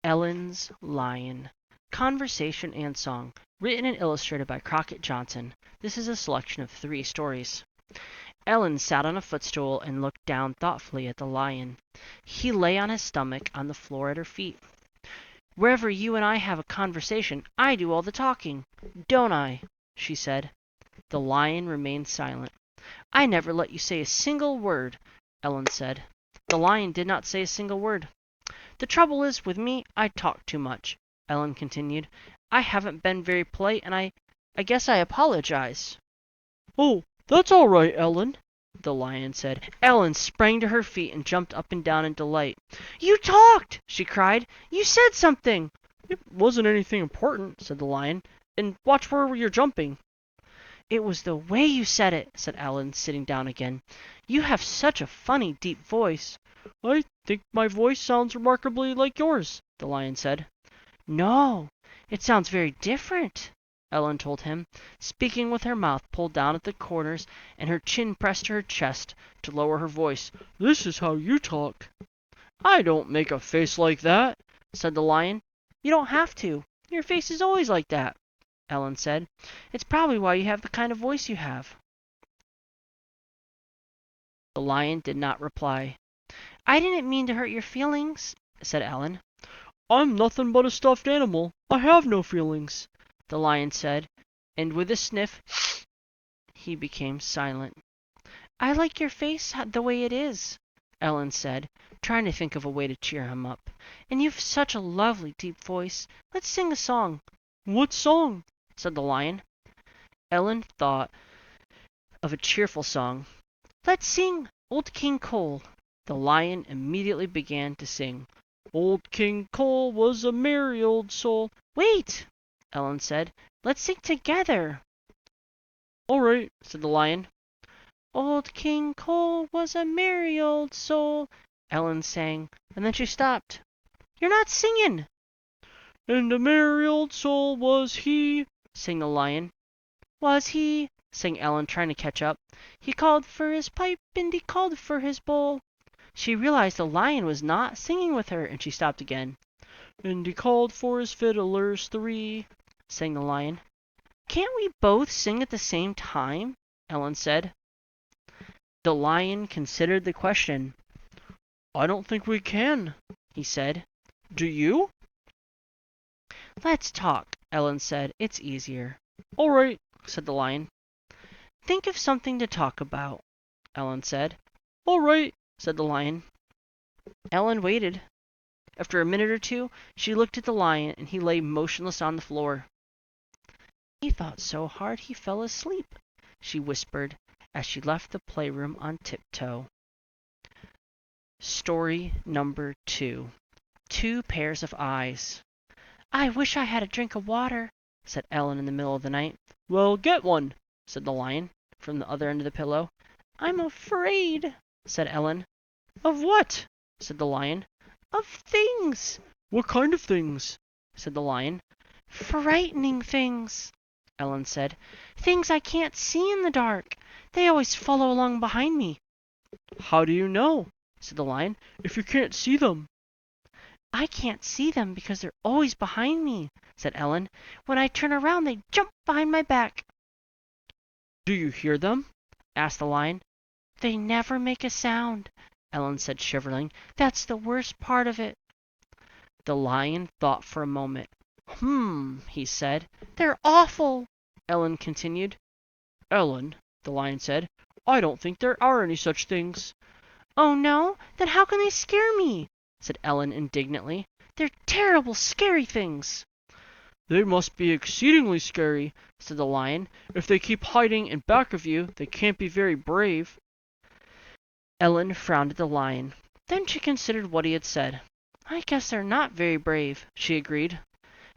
Ellen's Lion. Conversation and Song. Written and illustrated by Crockett Johnson. This is a selection of 3 stories. Ellen sat on a footstool and looked down thoughtfully at the lion. He lay on his stomach on the floor at her feet. "Wherever you and I have a conversation, I do all the talking, don't I?" she said. The lion remained silent. "I never let you say a single word," Ellen said. The lion did not say a single word. "The trouble is, with me, I talk too much," Ellen continued. "I haven't been very polite, and I guess I apologize." "Oh, that's all right, Ellen," the lion said. Ellen sprang to her feet and jumped up and down in delight. "You talked!" she cried. "You said something!" "It wasn't anything important," said the lion. "And watch where you're jumping." "It was the way you said it," said Ellen, sitting down again. "You have such a funny, deep voice." "I think my voice sounds remarkably like yours," the lion said. "No, it sounds very different," Ellen told him, speaking with her mouth pulled down at the corners and her chin pressed to her chest to lower her voice. "This is how you talk." "I don't make a face like that," said the lion. "You don't have to. Your face is always like that," Ellen said. "It's probably why you have the kind of voice you have." The lion did not reply. "I didn't mean to hurt your feelings," said Ellen. "I'm nothing but a stuffed animal. I have no feelings," the lion said, and with a sniff he became silent. "I like your face the way it is," Ellen said, trying to think of a way to cheer him up. "And you've such a lovely deep voice. Let's sing a song." "What song?" said the lion. Ellen thought of a cheerful song. "Let's sing Old King Cole." The lion immediately began to sing. "Old King Cole was a merry old soul." "Wait," Ellen said. "Let's sing together." "All right," said the lion. "Old King Cole was a merry old soul," Ellen sang, and then she stopped. "You're not singing." "And a merry old soul was he," sang the lion. "Was he?" sang Ellen, trying to catch up. "He called for his pipe and he called for his bowl." She realized the lion was not singing with her, and she stopped again. "And he called for his fiddlers 3," sang the lion. "Can't we both sing at the same time?" Ellen said. The lion considered the question. "I don't think we can," he said. "Do you?" "Let's talk," Ellen said. "It's easier." "All right," said the lion. "Think of something to talk about," Ellen said. "All right," said the lion. Ellen waited. After a minute or two, she looked at the lion, and he lay motionless on the floor. "He thought so hard he fell asleep," she whispered as she left the playroom on tiptoe. Story number 2. 2 Pairs of Eyes. "I wish I had a drink of water," said Ellen in the middle of the night. "Well, get one," said the lion from the other end of the pillow. "I'm afraid," said Ellen. "Of what?" said the lion. "Of things." "What kind of things?" said the lion. "Frightening things," Ellen said. "Things I can't see in the dark. They always follow along behind me." "How do you know," said the lion, "if you can't see them?" "I can't see them because they're always behind me," said Ellen. "When I turn around they jump behind my back." "Do you hear them?" asked the lion. "They never make a sound," Ellen said, shivering. "That's the worst part of it." The lion thought for a moment. He said. "They're awful," Ellen continued. "Ellen," the lion said, "I don't think there are any such things." "Oh, no? Then how can they scare me?" said Ellen indignantly. "They're terrible, scary things." "They must be exceedingly scary," said the lion. "If they keep hiding in back of you, they can't be very brave." Ellen frowned at the lion. Then she considered what he had said. "I guess they're not very brave," she agreed.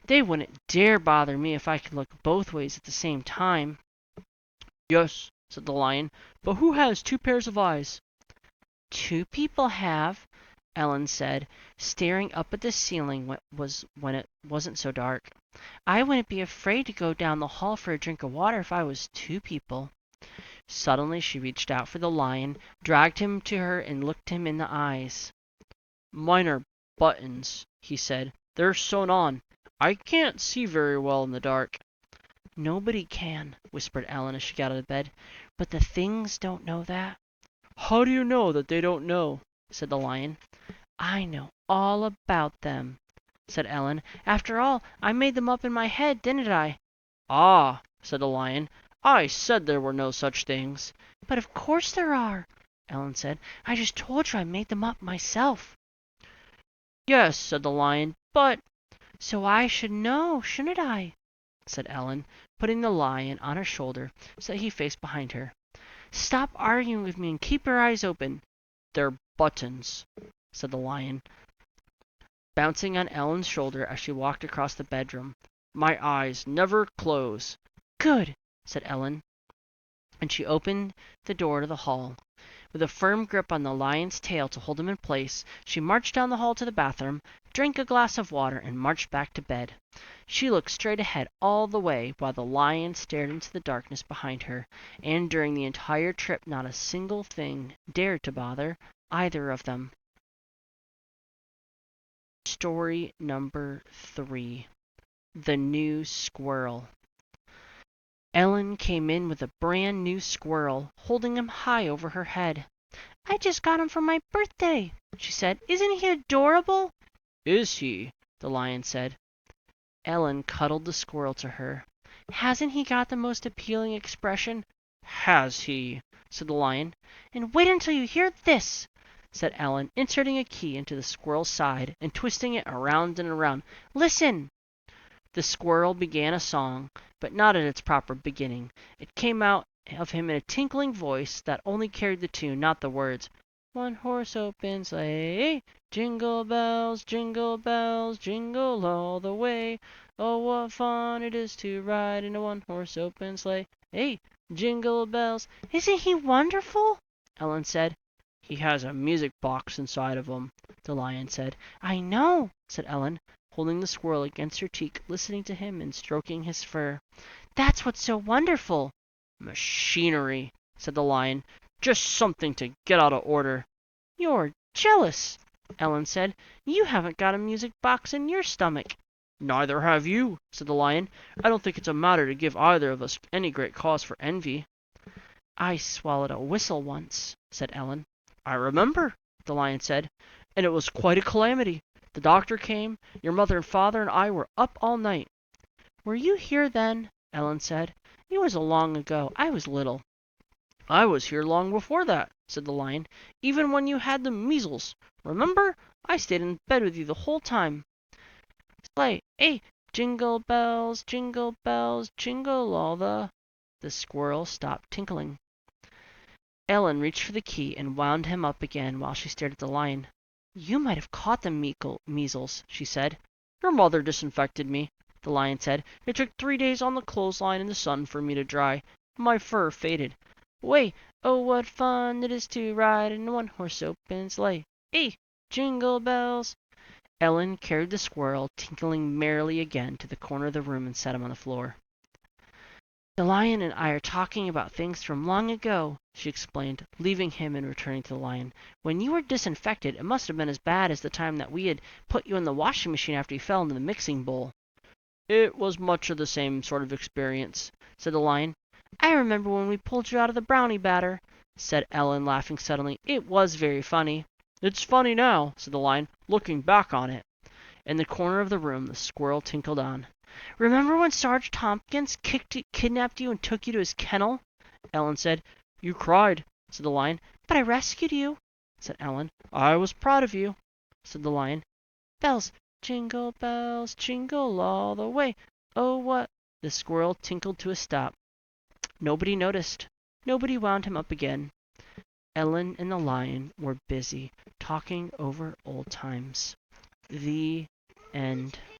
"They wouldn't dare bother me if I could look both ways at the same time." "Yes," said the lion, "but who has 2 pairs of eyes?" "2 people have," Ellen said, staring up at the ceiling when it wasn't so dark. "I wouldn't be afraid to go down the hall for a drink of water if I was 2 people." Suddenly she reached out for the lion, dragged him to her, and looked him in the eyes. "Mine are buttons," he said. They're sewn on. I can't see very well in the dark." "Nobody can," whispered Ellen as she got out of bed. "But the things don't know that." "How do you know that they don't know?" said the Lion. "I know all about them," said Ellen. "After all, I made them up in my head, didn't I?" "Ah," said the Lion, "I said there were no such things." "But of course there are," Ellen said. "I just told you I made them up myself." "Yes," said the Lion, "but—" "So I should know, shouldn't I?" said Ellen, putting the Lion on her shoulder so that he faced behind her. "Stop arguing with me and keep your eyes open." "They're buttons," said the Lion, bouncing on Ellen's shoulder as she walked across the bedroom. "My eyes never close." "Good," said Ellen, and she opened the door to the hall. With a firm grip on the Lion's tail to hold him in place, she marched down the hall to the bathroom, drank a glass of water, and marched back to bed. She looked straight ahead all the way while the Lion stared into the darkness behind her, and during the entire trip not a single thing dared to bother either of them. Story number 3. The New Squirrel. Ellen came in with a brand new squirrel, holding him high over her head. "I just got him for my birthday," she said. "Isn't he adorable?" "Is he?" the Lion said. Ellen cuddled the squirrel to her. "Hasn't he got the most appealing expression?" "Has he?" said the Lion. "And wait until you hear this," said Ellen, inserting a key into the squirrel's side and twisting it around and around. "Listen!" The squirrel began a song, but not at its proper beginning. It came out of him in a tinkling voice that only carried the tune, not the words. "One horse open sleigh, jingle bells, jingle all the way. Oh, what fun it is to ride in a one-horse open sleigh. Hey, jingle bells." "Isn't he wonderful?" Ellen said. "He has a music box inside of him," the Lion said. "I know," said Ellen, holding the squirrel against her cheek, listening to him and stroking his fur. "That's what's so wonderful." "Machinery," said the Lion. "Just something to get out of order." "You're jealous," Ellen said. "You haven't got a music box in your stomach." "Neither have you," said the Lion. "I don't think it's a matter to give either of us any great cause for envy." "I swallowed a whistle once," said Ellen. "I remember," the Lion said, "and it was quite a calamity. The doctor came. Your mother and father and I were up all night." "Were you here then?" Ellen said. "It was long ago. I was little." "I was here long before that," said the Lion, "even when you had the measles. Remember? I stayed in bed with you the whole time." "Sleigh, jingle bells, jingle all the—" The squirrel stopped tinkling. Ellen reached for the key and wound him up again while she stared at the Lion. "You might have caught the measles," she said. "Your mother disinfected me," the Lion said. "It took 3 days on the clothesline in the sun for me to dry. My fur faded. Way, oh, what fun it is to ride in a one-horse open sleigh. Hey, jingle bells." Ellen carried the squirrel, tinkling merrily again, to the corner of the room and set him on the floor. "The Lion and I are talking about things from long ago," she explained, leaving him and returning to the Lion. "When you were disinfected, it must have been as bad as the time that we had put you in the washing machine after you fell into the mixing bowl." "It was much of the same sort of experience," said the Lion. "I remember when we pulled you out of the brownie batter," said Ellen, laughing suddenly. "It was very funny." "It's funny now," said the Lion, "looking back on it." In the corner of the room the squirrel tinkled on. "Remember when Sarge Tompkins kidnapped you and took you to his kennel?" Ellen said. "You cried," said the Lion. "But I rescued you," said Ellen. "I was proud of you," said the Lion. "Bells, jingle all the way. Oh, what—" The squirrel tinkled to a stop. Nobody noticed. Nobody wound him up again. Ellen and the Lion were busy talking over old times. The end.